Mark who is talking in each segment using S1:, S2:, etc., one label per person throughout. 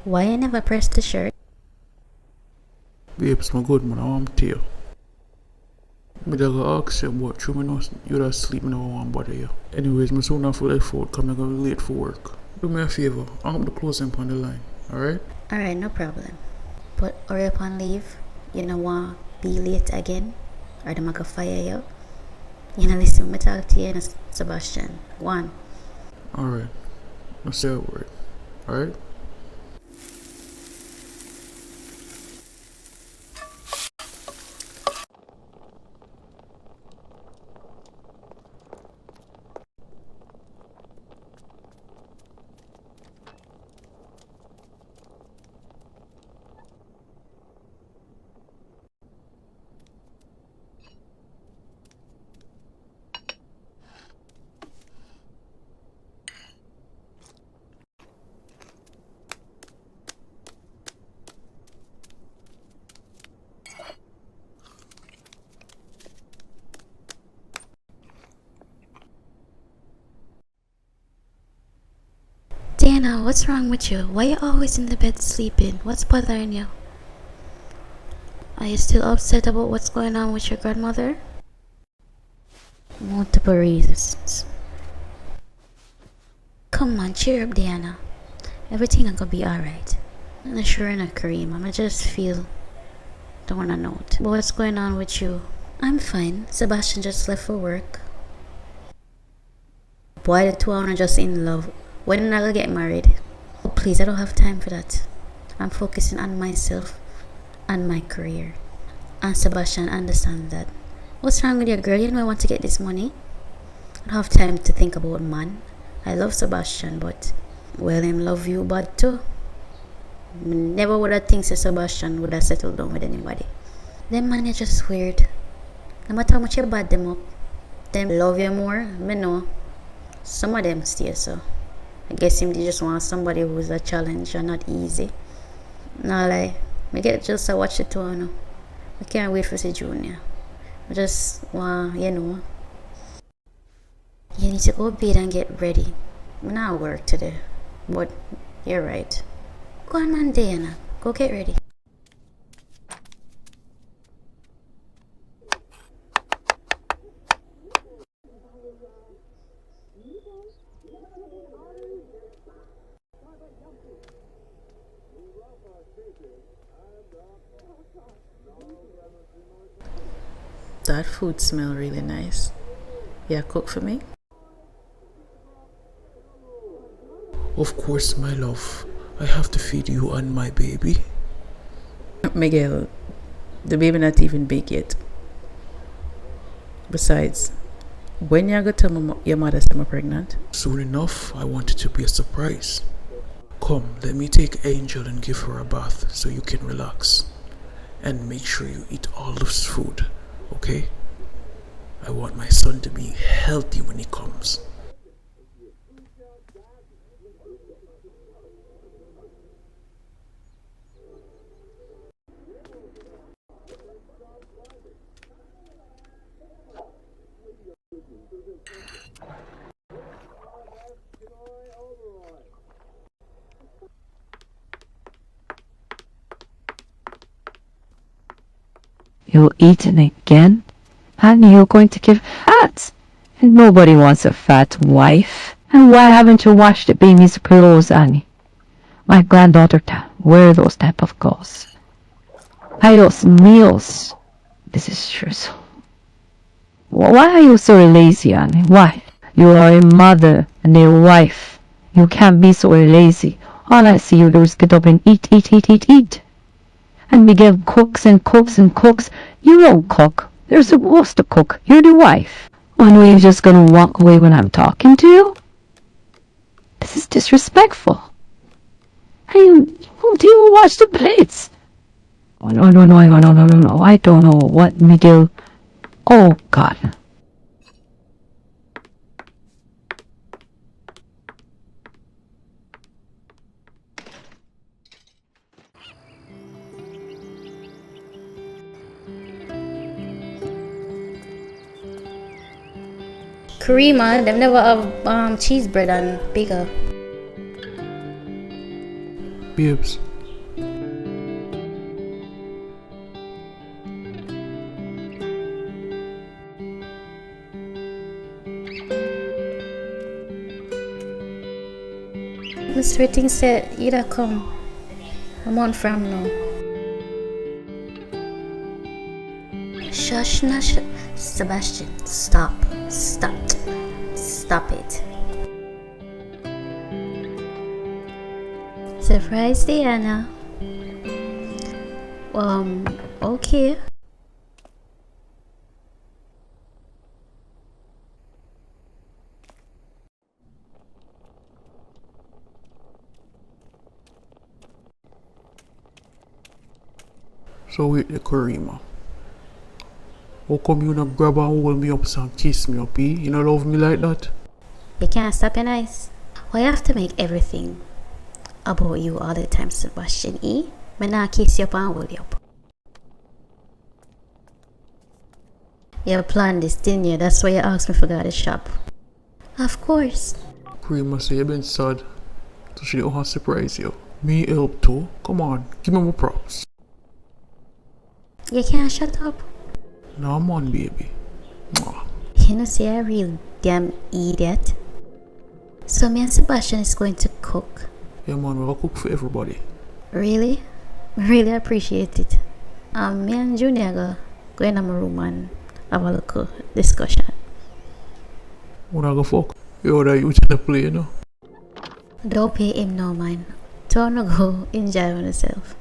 S1: Why you never press the shirt?
S2: Babes, my good man, I want to you. Me just go ask you about you, me know you just sleep, me no want bother you. Anyways, me soon have to left out, cause I'm gonna be late for work. Do me a favor, hang up the clothes on the line, alright?
S1: Alright, no problem. But hurry up and leave. You know want be late again? Or them gonna fire you? You know listen, me talk to you and Sebastian. One.
S2: Alright. No say a word. Alright?
S1: Diana, what's wrong with you? Why you always in the bed sleeping? What's bothering you? Are you still upset about what's going on with your grandmother? Multiple reasons. Come on, cheer up, Diana. Everything gonna be alright. I'm not sure in a cream. I'ma just feel don't wanna know it. But what's going on with you? I'm fine. Sebastian just left for work. Boy, the two are just in love. When are I gonna get married? Oh, please, I don't have time for that. I'm focusing on myself and my career. And Sebastian understands that. What's wrong with your girl? You know I want to get this money. I don't have time to think about man. I love Sebastian, but well, him love you bad too. Never would have think that Sebastian would have settled down with anybody. Them man is just weird. No matter how much you bad them up, them love you more. Me know. Some of them stay so. I guess him they just want somebody who's a challenge and not easy. Nah lie. Me get just to watch it too now. I can't wait for see Junior. I just want, you know. You need to go bed and get ready. I'm not work today. But you're right. Go on man, Diana. Go get ready.
S3: That food smell really nice. Yeah, cook for me?
S2: Of course, my love. I have to feed you and my baby.
S3: Miguel, the baby not even big yet. Besides, when you gonna tell your mother I'm pregnant?
S2: Soon enough, I want it to be a surprise. Come, let me take Angel and give her a bath so you can relax. And make sure you eat all this food, okay? I want my son to be healthy when he comes.
S4: You'll eat it again? And you're going to give fat? And nobody wants a fat wife. And why haven't you washed the baby's pillows, Annie? My granddaughter wear those type of clothes. Hide those meals. This is true. Why are you so lazy, Annie? Why? You are a mother and a wife. You can't be so lazy. All I see you do is get up and eat, eat, eat, eat, eat. And Miguel cooks and cooks and cooks. You don't cook. They're supposed to cook. You're the wife. When are you just gonna walk away when I'm talking to you? This is disrespectful. And do you wash the plates? Oh, no. I don't know what Miguel. Oh, God.
S1: Karima, them never have cheese bread and bigger.
S2: Babes,
S1: Mr. Thing said you'd come a month from now. Shush, nush. Sebastian, stop. Stop. Stop it. Surprise, Diana. Okay.
S2: so wait the Karima. How come you not grab and hold me up and kiss me up, eh? You not love me like that?
S1: You can't stop your eyes. Why you have to make everything about you all the time, Sebastian, eh? Me nah kiss you up and hold you up. You planned this, didn't you? That's why you asked me for go to the shop. Of course.
S2: Karima say you been sad, so she don't have to surprise you. Me help too. Come on, give me my props.
S1: You can't shut up.
S2: Now I'm on, baby. Mwah.
S1: You know, say a real damn idiot. So me and Sebastian is going to cook.
S2: Yeah, man, we'll cook for everybody.
S1: Really? Really appreciate it. Me and Junior go in my room and have a little discussion.
S2: When I go fuck, you that you to play, you know?
S1: Don't pay him no mind. Turn to go enjoy yourself.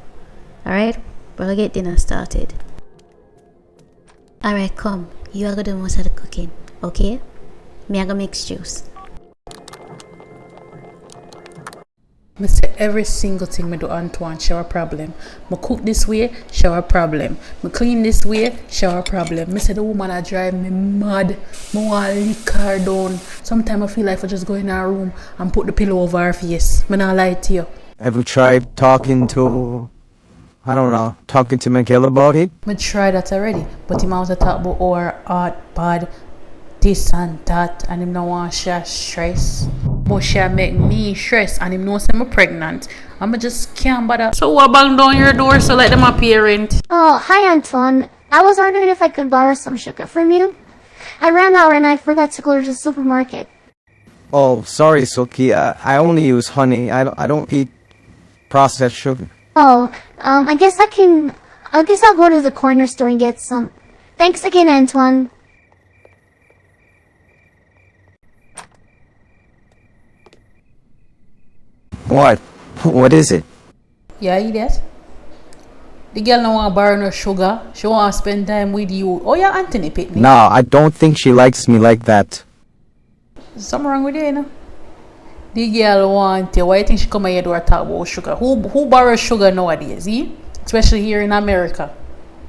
S1: Alright? We'll get dinner started. Alright, come. You are gonna do most of the cooking, okay? Me I gonna make juice.
S3: Me say every single thing me do Antoine, shower problem. Me cook this way, shower problem. Me clean this way, shower problem. Me say the woman a drive me mad. Me want lick her down. Sometimes I feel like I just go in her room and put the pillow over her face. Me not lie to you.
S5: Have you tried talking to Miguel about it?
S3: Me try that already, but him also talk about our art bad, this and that, and him no want share stress. But she make me stress, and him know say me pregnant. I'ma just can't bother. So I bang down your door so let them apparent.
S6: Oh, hi Antoine. I was wondering if I could borrow some sugar from you. I ran out and I forgot to go to the supermarket.
S5: Oh, sorry, Silky. I only use honey. I don't eat processed sugar.
S6: Oh, I guess I'll go to the corner store and get some. Thanks again, Antoine.
S5: What? What is it?
S3: Yeah, you that? The girl no want borrow no sugar. She want to spend time with you. Oh yeah, Anthony pick me.
S5: Nah, I don't think she likes me like that.
S3: Something wrong with you, you know? The girl want you. Why you think she come here to talk about sugar? Who borrows sugar nowadays, eh? Especially here in America.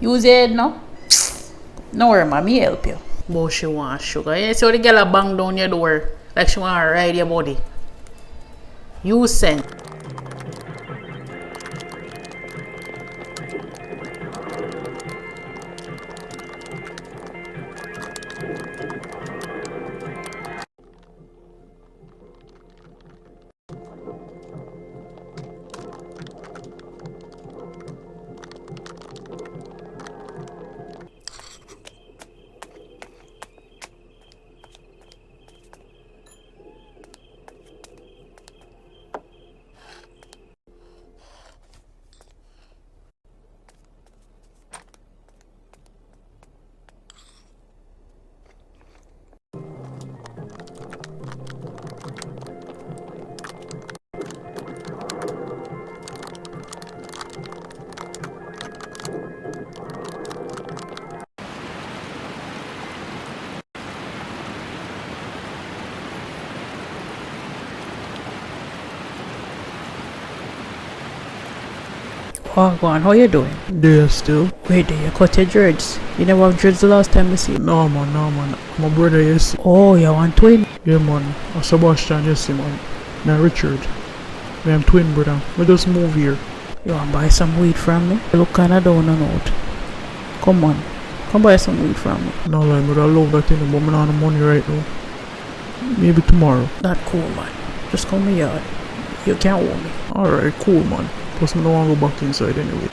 S3: Use it, no? No worry, man, me help you. But she want sugar. Yeah, so the girl a bang down your door like she want to ride your body. You send. Oh, go on, how you doing?
S2: There still?
S3: Wait, you cut your dreads. You never have dreads the last time you see.
S2: No man. My brother, yes.
S3: Oh, you want twin?
S2: Yeah man. Sebastian, yes man. Now Richard. I'm twin brother. We just move here.
S3: You want to buy some weed from me? You look kinda down and out. Come on, come buy some weed from me.
S2: No lie, but I love that thing, but I'm not on the money right now. Maybe tomorrow.
S3: That cool, man. Just come to yard. You can't hold me.
S2: Alright, cool, man. Plus, I don't want to go back inside anyway.